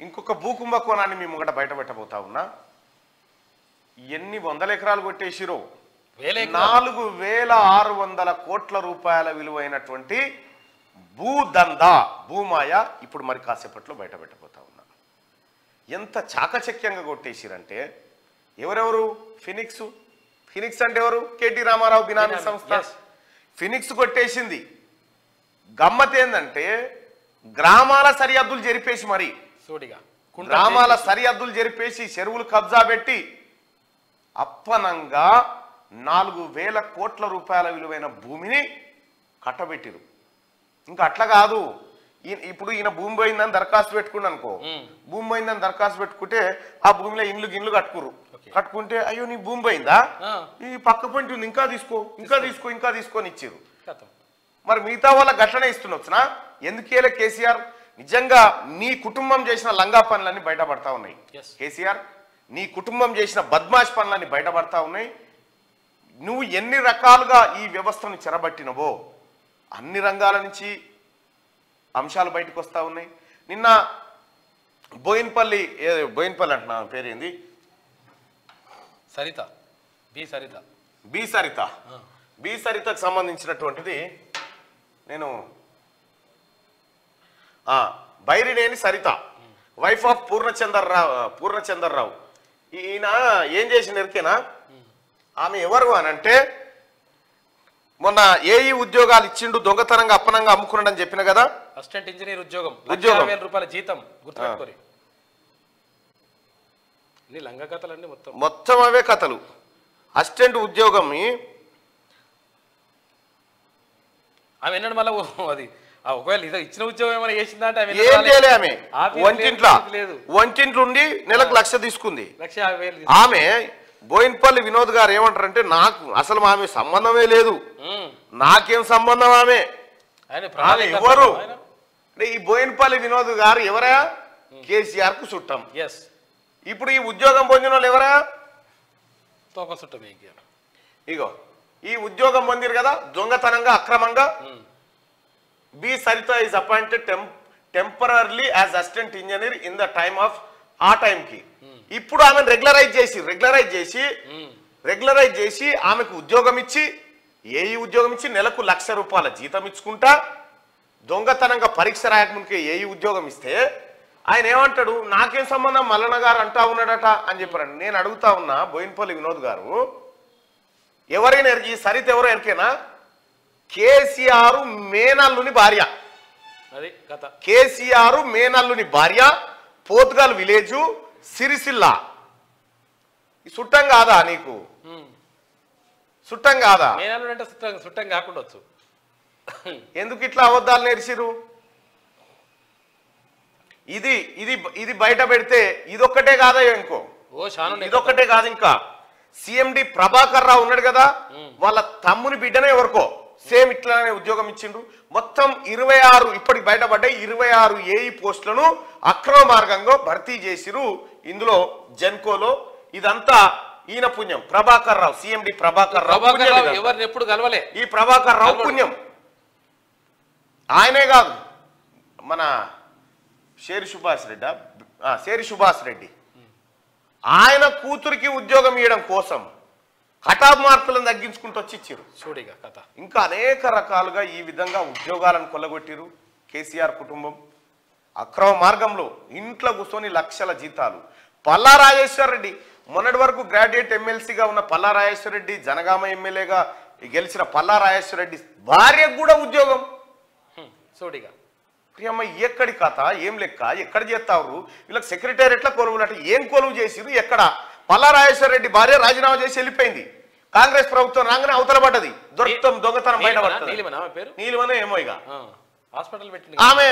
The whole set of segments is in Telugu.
ఇంకొక భూకుంభకోణాన్ని మీ ముంగట బయట పెట్టబోతా ఉన్నా. ఎన్ని వందల ఎకరాలు కొట్టేసిరో 4600 కోట్ల రూపాయల విలువైనటువంటి భూదందా భూమాయ ఇప్పుడు మరి కాసేపట్లో బయట పెట్టబోతా ఉన్నా. ఎంత చాకచక్యంగా కొట్టేసిరంటే ఎవరెవరు ఫినిక్స్ అంటే ఎవరు? కేటీ రామారావు బినామీ సంస్థ ఫినిక్స్ కొట్టేసింది. గమ్మత్ ఏందంటే గ్రామాల సరిహద్దులు జరిపేసి మరి గ్రామాల సరిహద్దులు జరిపేసి చెరువులు కబ్జా పెట్టి అప్పనంగా 4000 కోట్ల రూపాయల విలువైన భూమిని కట్టబెట్టిరు. ఇంకా అట్లా కాదు, ఇప్పుడు ఈయన భూమి పోయిందని దరఖాస్తు పెట్టుకున్నాను అనుకో, భూమి పోయిందని దరఖాస్తు పెట్టుకుంటే ఆ భూమిలో ఇండ్లు కట్టుకుంటే అయ్యో నీ భూమి పోయిందా, ఈ పక్క పంటి ఉంది ఇంకా తీసుకొని ఇచ్చిరు. మరి మిగతా వాళ్ళ గట్లనే ఇస్తుండొచ్చునా? ఎందుకేలే కేసీఆర్? నిజంగా నీ కుటుంబం చేసిన లంగా పనులన్నీ బయటపడతా ఉన్నాయి. కేసీఆర్ నీ కుటుంబం చేసిన బద్మాష్ పనులన్నీ బయటపడతా ఉన్నాయి. నువ్వు ఎన్ని రకాలుగా ఈ వ్యవస్థను చెరబట్టినవో అన్ని రంగాల నుంచి అంశాలు బయటకు వస్తూ ఉన్నాయి. నిన్న బోయిన్పల్లి అంటున్నా పేరేంది, బి సరితకు సంబంధించినటువంటిది నేను బైరినేని సరిత వైఫ్ ఆఫ్ పూర్ణచందర్రావు ఈయన ఏం చేసిన ఎరికేనా? ఆమె ఎవరు అని అంటే మొన్న ఏఈ ఉద్యోగాలు ఇచ్చిండు, దొంగతనంగా అప్పనంగా అమ్ముకున్నాడని చెప్పిన కదా, అసిస్టెంట్ ఇంజనీర్ ఉద్యోగం రూపాయల జీతం గుర్తుపెట్టుకోరి. లంగా కథలన్నీ మొత్తం అవే కథలు. అసిస్టెంట్ ఉద్యోగం ఆమె ఎన్నాడు మళ్ళీ అది ఒకవేళ ఇచ్చిన ఉద్యోగం ఏమైనా చేసిందంటే ఏం చేయలే. ఆమె వంటింట్లో ఉండి నెలకు 1,00,000 తీసుకుంది. ఆమె బోయిన్పల్లి వినోద్ గారు ఏమంటారంటే నాకు అసలు ఆమె సంబంధమే లేదు, నాకేం సంబంధం ఆమె ఎవరు అంటే ఈ బోయిన్పల్లి వినోద్ గారు ఎవరా? కేసీఆర్ కు చుట్టం. ఇప్పుడు ఈ ఉద్యోగం పొందిన వాళ్ళు ఎవరా? ఇగో ఈ ఉద్యోగం పొందిరు కదా దొంగతనంగా అక్రమంగా. B Saritha is appointed temporarily as assistant engineer in the time of ఆ టైంకి. ఇప్పుడు ఆమెను రెగ్యులరైజ్ చేసి ఆమెకు ఉద్యోగం ఇచ్చి ఏఈ ఉద్యోగం ఇచ్చి నెలకు 1,00,000 రూపాయల జీతం ఇచ్చుకుంటా దొంగతనంగా పరీక్ష రాయకముందుకే ఏఈ ఉద్యోగం ఇస్తే ఆయన ఏమంటాడు? నాకేం సంబంధం మల్లన్న గారు అంటా ఉన్నాడట అని చెప్పారండి. నేను అడుగుతా ఉన్నా బోయిన్పల్లి వినోద్ గారు, ఎవరైనా ఈ సరిత ఎవరో ఎరికేనా? కేసీఆర్ మేనల్లుని భార్య. కేసీఆర్ మేనల్లుని భార్య, పోతుగల్ విలేజు, సిరిసిల్ల. చుట్టం కాదా నీకు? చుట్టం కాదా? చుట్టం కాకుండా ఎందుకు ఇట్లా అబద్ధాలు నేర్చిరు? ఇది బయట పెడితే ఇదొక్కటే కాదా ఇంకో ఇదొక్కటే కాదు, ఇంకా సిఎండి ప్రభాకర్ రావు ఉన్నాడు కదా, వాళ్ళ తమ్ముని బిడ్డనే ఎవరికో సేమ్ ఇట్లానే ఉద్యోగం ఇచ్చిండ్రు. మొత్తం 26 ఇప్పటికి బయటపడ్డాయి 26 ఏఈ పోస్టులను అక్రమ మార్గంగా భర్తీ చేసిరు. ఇందులో జెన్కోలో ఇదంతా ఈయన పుణ్యం. ప్రభాకర్ రావు, సిఎండి ప్రభాకర్ రావు ఎవరిని ఎప్పుడు కలవలే. ఈ ప్రభాకర్ రావు పుణ్యం. ఆయనే కాదు మన శేరి సుభాష్ రెడ్డి ఆయన కూతురికి ఉద్యోగం ఇవ్వడం కోసం కటాఫ్ మార్కులను తగ్గించుకుంటూ వచ్చి ఇచ్చారు. చూడిగా కథ ఇంకా అనేక రకాలుగా ఈ విధంగా ఉద్యోగాలను కొల్లగొట్టిరు. కేసీఆర్ కుటుంబం అక్రమ మార్గంలో ఇంట్లో కూర్చొని 1,00,000 జీతాలు. పల్లా రాజేశ్వర్ రెడ్డి మొన్నటి వరకు గ్రాడ్యుయేట్ ఎమ్మెల్సీగా ఉన్న పల్లా రాజేశ్వర్ రెడ్డి, జనగామ ఎమ్మెల్యేగా గెలిచిన పల్లా రాజేశ్వర్ రెడ్డి భార్యకు కూడా ఉద్యోగం. చూడిగా ప్రియమ్మ ఎక్కడి కథ, ఏం లెక్క, ఎక్కడ చేస్తారు వీళ్ళకి? సెక్రటేరియట్ల కొలువులట ఏం కొలువు చేసిరు? ఎక్కడ? పల్లా రాజేశ్వర రెడ్డి భార్య రాజీనామా చేసి వెళ్ళిపోయింది. కాంగ్రెస్ ప్రభుత్వం రాగానే అవతల పడ్డది. దొంగతనం బయటపడుతుంది. నీలిమనే ఏమో ఇక హాస్పిటల్ పెట్టి ఆమె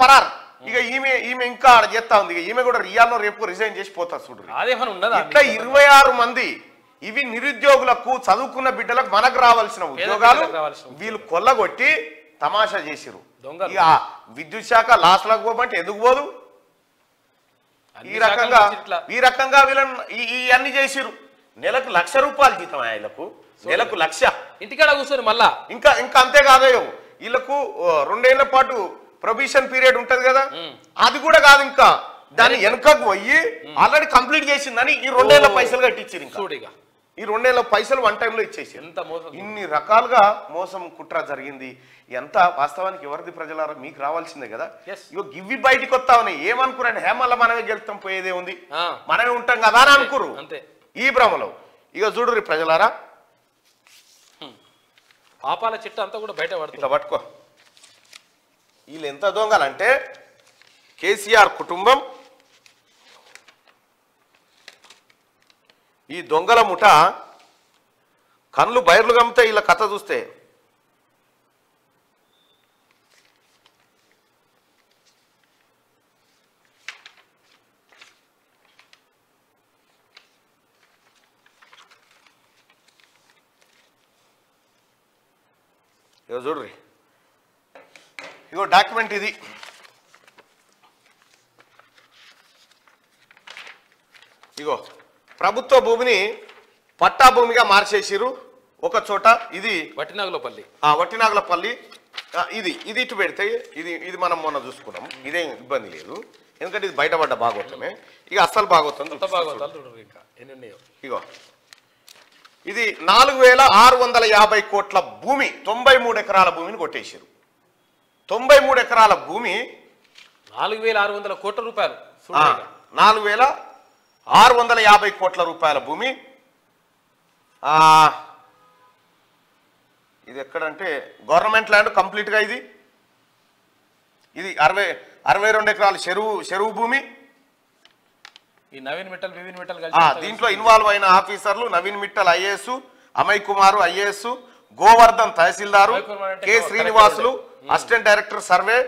పరార్. ఇక ఈమె ఇంకా చేస్తా ఉంది. ఈమె కూడా రియాలో రేపు రిజైన్ చేసి పోతా చూడు. ఇట్లా 26 మంది ఇవి నిరుద్యోగులకు, చదువుకున్న బిడ్డలకు మనకు రావాల్సిన ఉద్యోగాలు వీళ్ళు కొల్లగొట్టి తమాషా చేసిరు. ఇక విద్యుత్ శాఖ లాస్ లకు పోమంటే ఎందుకు పోదు? ఈ రకంగా వీళ్ళని ఇవన్నీ చేసిరు. నెలకు 1,00,000 రూపాయలు జీతం ఆయనకు, నెలకు 1,00,000 ఇంటికాడ కూర్చొని మళ్ళా ఇంకా అంతేకాదయో వీళ్ళకు 2 ఏళ్ల పాటు ప్రొబిషన్ పీరియడ్ ఉంటది కదా, అది కూడా కాదు, ఇంకా దాన్ని వెనకకు పోయి ఆల్రెడీ కంప్లీట్ చేసిందని ఈ 2 ఏళ్ల పైసలు కట్టించారు. ఇంకా ఈ 2 ఏళ్ల పైసలు వన్ టైంలో ఇచ్చేసి ఇన్ని రకాలుగా మోసం కుట్ర జరిగింది. ఎంత వాస్తవానికి ఎవరిది ప్రజలారా, మీకు రావాల్సిందే కదా. ఇగో గివ్వి బయటికి వస్తామని ఏమనుకురండి, హేమల్ల మనమే గెలుస్తాం, పోయేదే ఉంది, మనమే ఉంటాం కదా అని అనుకురు ఈ భ్రమలో. ఇక చూడు ప్రజలారా, పాపాల చిట్ట అంతా కూడా బయట పడుతుంది. ఇట్లా పట్టుకో, వీళ్ళు ఎంత దొంగలంటే కేసీఆర్ కుటుంబం, ఈ దొంగల ముఠ కళ్ళు బయర్లు గమ్మితే వీళ్ళ కథ చూస్తే ఇగో చూడ్రి, ఇగో డాక్యుమెంట్ ఇది. ఇగో ప్రభుత్వ భూమిని పట్టా భూమిగా మార్చేసిరు ఒక చోట, ఇది వట్టినాగులపల్లి. ఇది ఇటు పెడితే ఇది మనం మొన్న చూసుకున్నాం, ఇదేం ఇబ్బంది లేదు, ఎందుకంటే ఇది బయటపడ్డ భాగవతమే. ఇక అస్సలు భాగవతం ఇగో ఇది 4650 కోట్ల భూమి, 93 ఎకరాల భూమిని కొట్టేసారు. 93 ఎకరాల భూమి 4600 కోట్ల రూపాయలు, 4650 కోట్ల రూపాయల భూమి. ఇది ఎక్కడంటే గవర్నమెంట్ ల్యాండ్ కంప్లీట్ గా. ఇది 62 ఎకరాల చెరువు భూమి. ఈ నవీన్ మిట్టల్ దీంట్లో ఇన్వాల్వ్ అయిన ఆఫీసర్లు నవీన్ మిట్టల్ ఐఏఎస్, అమయ్ కుమార్ ఐఏఎస్, గోవర్ధన్ తహసీల్దారు, K Srinivasulu assistant director survey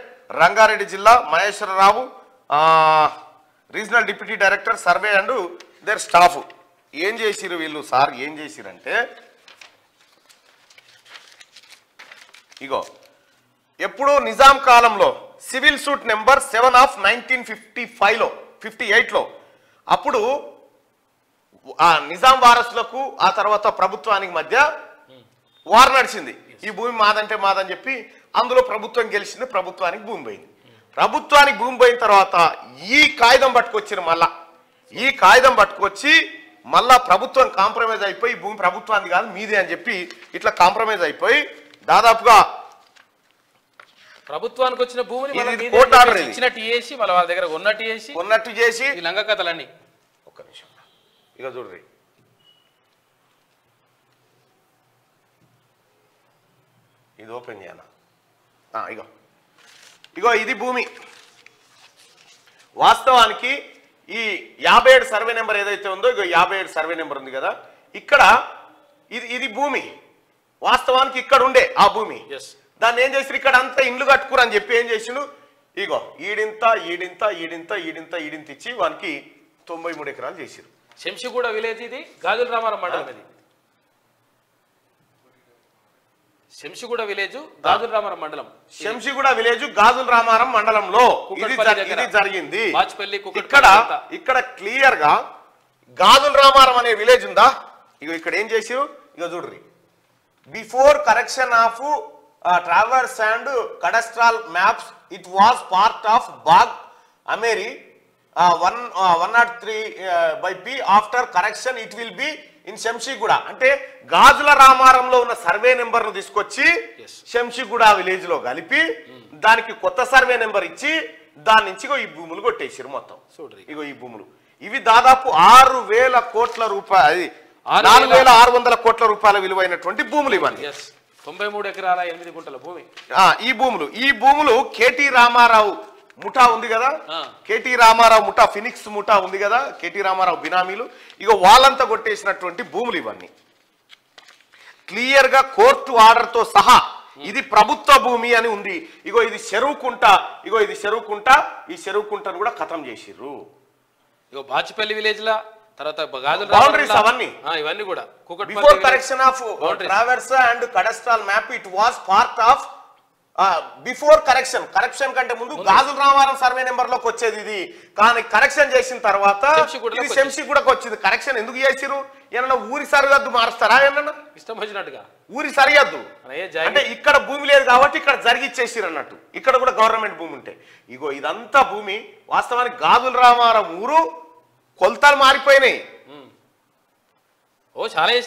Rangareddy జిల్లా, Maheshwararao regional deputy director survey and their staff. ఏం చేసిరు వీళ్ళు సార్, ఏం చేసిరంటే ఇగో ఎప్పుడు నిజాం కాలంలో సివిల్ సూట్ నెంబర్ 7 ఆఫ్ 1955లో 58లో అప్పుడు ఆ నిజాం వారసులకు ఆ తర్వాత ప్రభుత్వానికి మధ్య వార్ నడిచింది. ఈ భూమి మాదంటే మాదని చెప్పి అందులో ప్రభుత్వం గెలిచింది, ప్రభుత్వానికి భూమి పోయింది. ప్రభుత్వానికి భూమి పోయిన తర్వాత ఈ కాగితం పట్టుకొచ్చిన ఈ కాగితం పట్టుకొచ్చి మళ్ళా ప్రభుత్వం కాంప్రమైజ్ అయిపోయి భూమి ప్రభుత్వానికి కాదు మీదే అని చెప్పి ఇట్లా కాంప్రమైజ్ అయిపోయి దాదాపుగా ప్రభుత్వానికి వచ్చిన భూమిని ఇచ్చినట్టు చేసి వాళ్ళ దగ్గర ఉన్నట్టు చేసి ఈ లంగ కథలన్నీ. ఒక్క నిమిషం ఇక చూడ్రి, ఇది ఓపెన్ చేయనా, ఇగో ఇది భూమి. వాస్తవానికి ఈ 57 సర్వే నెంబర్ ఏదైతే ఉందో, ఇగో 57 సర్వే నెంబర్ ఉంది కదా, ఇక్కడ ఇది భూమి. వాస్తవానికి ఇక్కడ ఉండే ఆ భూమి, దాన్ని ఏం చేసి ఇక్కడ అంతా ఇండ్లు కట్టుకురు అని చెప్పి ఏం చేసిండు, ఇగో ఈడింత ఇచ్చి వానికి 93 ఎకరాలు చేసిరు. శంషిగూడ విలేజ్, ఇది గాజుల రామారం మండలం. ఇది శంషిగూడ విలేజ్ గాజుల రామారం మండలం, శంషిగూడ విలేజ్ గాజుల రామారం మండలంలో ఇది జరిగింది. ఇక్కడ క్లియర్ గా గాజుల రామారం అనే విలేజ్ ఉందా, ఇగో ఇక్కడ ఏం చేసిరు, ఇగో చూడ్రి, before correction of traverse and cadastral maps it was part of Bagh Ameri 103/P. After correction it will be in Shamshiguda. అంటే గాజుల రామారంలో ఉన్న సర్వే నెంబర్ ను తీసుకొచ్చి శంషిగూడ విలేజ్ లో కలిపి దానికి కొత్త సర్వే నెంబర్ ఇచ్చి దాని నుంచి ఈ భూములు కొట్టేసారు మొత్తం. ఇగో ఈ భూములు ఇవి దాదాపు 6,000 కోట్ల రూపాయలు, 4,600 కోట్ల రూపాయల విలువైనటువంటి భూములు ఇవన్నీ. 93 ఎకరాల 8 గుంటల భూమి. ఈ భూములు కేటీ రామారావు ముఠా ఉంది కదా, కేటీ రామారావు ముఠా, ఫినిక్స్ ముఠా ఉంది కదా, కేటీ రామారావు బినామీలు, ఇగో వాళ్ళంతా కొట్టేసినటువంటి భూములు ఇవన్నీ. క్లియర్ గా కోర్టు ఆర్డర్ తో సహా ఇది ప్రభుత్వ భూమి అని ఉంది. ఇగో ఇది చెరువుకుంట, ఈ చెరువుకుంటను కూడా ఖతం చేసిర్రు. ఇగో బాచిపల్లి విలేజ్ లా తర్వాత బౌండరీస్ అవన్నీ ఇవన్నీ కూడా before correction of traverse and cadastral map it was part of before correction కంటే ముందు గాజుల రామారం సర్వే నెంబర్ లోకి వచ్చేది ఇది. కానీ కరెక్షన్ చేసిన తర్వాత ఇది శంషిగూడకు వచ్చింది. కరెక్షన్ ఎందుకు చేసిరు? ఏమన్నా ఊరి సరిహద్దు మారుస్తారా? ఏమన్నా ఇష్టం వచ్చినట్టుగా ఊరి సరిహద్దు అంటే ఇక్కడ భూమి లేదు కాబట్టి ఇక్కడ జరిగిచ్చేసిరు అన్నట్టు. ఇక్కడ కూడా గవర్నమెంట్ భూమి ఉంటే ఇగో ఇదంతా భూమి వాస్తవానికి గాజుల రామారం ఊరు కొలతలు మారిపోయినాయి.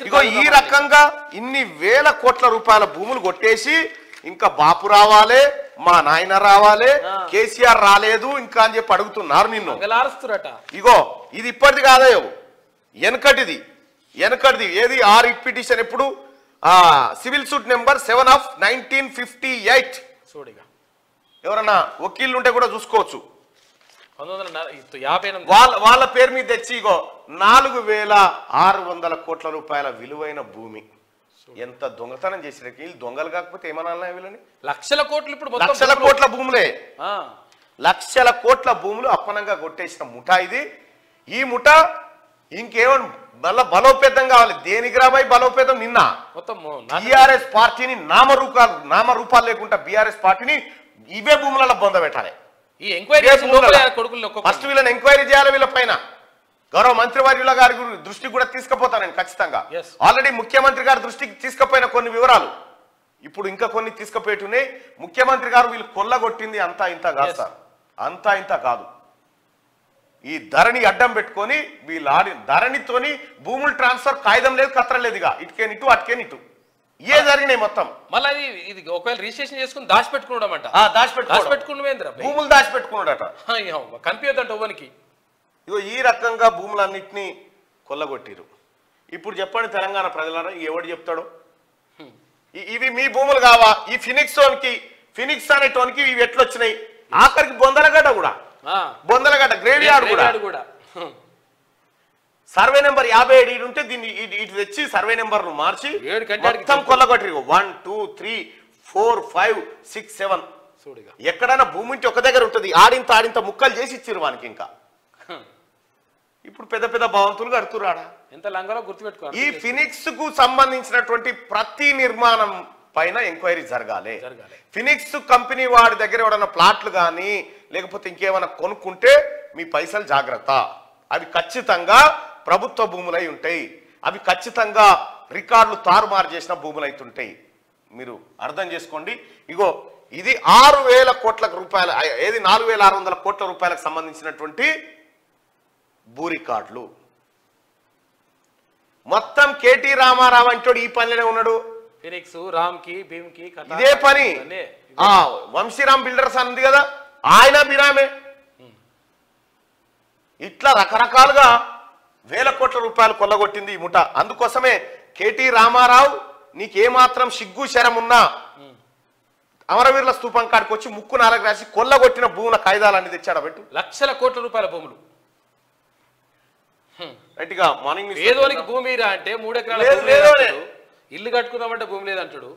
ఇగో ఈ రకంగా ఇన్ని వేల కోట్ల రూపాయల భూములు కొట్టేసి ఇంకా బాపు రావాలే, మా నాయన రావాలే, కేసీఆర్ రాలేదు ఇంకా అని చెప్పి అడుగుతున్నారు నిన్ను. ఇగో ఇది ఇప్పటిది కాదయో, వెనకటిది. ఏది ఆ రిపిటిషన్ ఎప్పుడు సివిల్ సూట్ నెంబర్ 7 of 1958. ఎవరన్నా వకీళ్ళు ఉంటే కూడా చూసుకోవచ్చు. వాళ్ళ పేరు మీద తెచ్చి ఇగో 4600 కోట్ల రూపాయల విలువైన భూమి. ఎంత దొంగతనం చేసిన వీళ్ళు దొంగలు కాకపోతే ఏమన్నా వీళ్ళని? లక్షల కోట్లు. ఇప్పుడు లక్షల కోట్ల భూములే, లక్షల కోట్ల భూములు అప్పనంగా కొట్టేసిన ముఠా ఇది. ఈ ముఠా ఇంకేమన్నా మళ్ళా బలోపేతం కావాలి. దేనికి రాబాయి బలోపేతం? నిన్న బీఆర్ఎస్ పార్టీని నామరూపాలు లేకుండా బీఆర్ఎస్ పార్టీని ఇవే భూములలో బొందబెట్టాలి. ఫస్ట్ వీళ్ళని ఎంక్వైరీ చేయాలి. వీళ్ళ పైన గౌరవ మంత్రివర్యుల గారి దృష్టికి కూడా తీసుకుపోతాను నేను ఖచ్చితంగా. ఆల్రెడీ ముఖ్యమంత్రి గారి దృష్టికి తీసుకుపోయిన కొన్ని వివరాలు ఇప్పుడు ఇంకా కొన్ని తీసుకుపోయేటున్నాయి. ముఖ్యమంత్రి గారు వీళ్ళు కొల్లగొట్టింది అంతా ఇంత కాదు సార్, అంతా ఇంత కాదు. ఈ ధరణి అడ్డం పెట్టుకొని వీళ్ళు ధరణితోని భూములు ట్రాన్స్ఫర్ కాగితం లేదు, కత్తరం లేదు. ఇక ఇటుకేనిటు అటుకేనిటు ఏ జరిగినాయి మొత్తం. మళ్ళీ ఇది ఒకవేళ రిజిస్ట్రేషన్ చేసుకుని దాచిపెట్టుకున్నాడు అంట. భూములు దాచిపెట్టుకున్నాడట, కనిపించదంట ఓవనికి. ఇగో ఈ రకంగా భూములన్నింటినీ కొల్లగొట్టిరు. ఇప్పుడు చెప్పండి తెలంగాణ ప్రజలారా, ఎవడు చెప్తాడు ఇవి మీ భూములు కావా? ఈ ఫినిక్స్ అనేటోనికి ఇవి ఎట్లొచ్చినాయి? ఆఖరికి బొందలగడ్డ కూడా, బొందలగడ్డ గ్రేవ్ యార్డ్ కూడా సర్వే నెంబర్ 57 ఉంటే దీన్ని ఇటు తెచ్చి సర్వే నెంబర్ మార్చి మొత్తం కొల్లగొట్టిరు. 1 2 3 4 5 6 7 ఎక్కడైనా భూమి ఉంటే ఒక దగ్గర ఉంటుంది. ఆడింత ముక్కలు చేసి ఇచ్చిరు వానికి. ఇంకా ఇప్పుడు పెద్ద పెద్ద భవంతులు కడుతురాడా? ఎంత లంగలో గుర్తుపెట్టుకో. ఈ ఫినిక్స్ కు సంబంధించినటువంటి ప్రతి నిర్మాణం పైన ఎంక్వైరీ జరగాలి. ఫినిక్స్ కంపెనీ వాడి దగ్గర ఎవడన్నా ప్లాట్లు కానీ లేకపోతే ఇంకేమైనా కొనుక్కుంటే మీ పైసలు జాగ్రత్త. అవి ఖచ్చితంగా ప్రభుత్వ భూములై ఉంటాయి. అవి ఖచ్చితంగా రికార్డులు తారుమారు చేసిన భూములు అవుతుంటాయి. మీరు అర్థం చేసుకోండి. ఇగో ఇది 6000 కోట్ల రూపాయల, ఏది 4600 కోట్ల రూపాయలకు సంబంధించినటువంటి భూ రికార్డులు. మొత్తం కేటీ రామారావు అంటాడు ఈ పనిలోనే ఉన్నాడు. ఇదే పని వంశీరామ్ బిల్డర్స్ అంది కదా, ఆయన బిరామే. ఇట్లా రకరకాలుగా వేల కోట్ల రూపాయలు కొల్లగొట్టింది ఈ ముఠ. అందుకోసమే కేటీ రామారావు నీకేమాత్రం సిగ్గు శరం ఉన్నా అమరవీరుల స్తూపం కాడికి వచ్చి ముక్కు నాలుగు రాసి కొల్లగొట్టిన భూముల కాయిదాలన్నీ తెచ్చాడు. పెట్టు లక్షల కోట్ల రూపాయల భూములు. రైట్గా మార్నింగ్ ఏదోనికి భూమి అంటే 3 ఎకరాల ఇల్లు కట్టుకుందామంటే భూమి లేదంటాడు.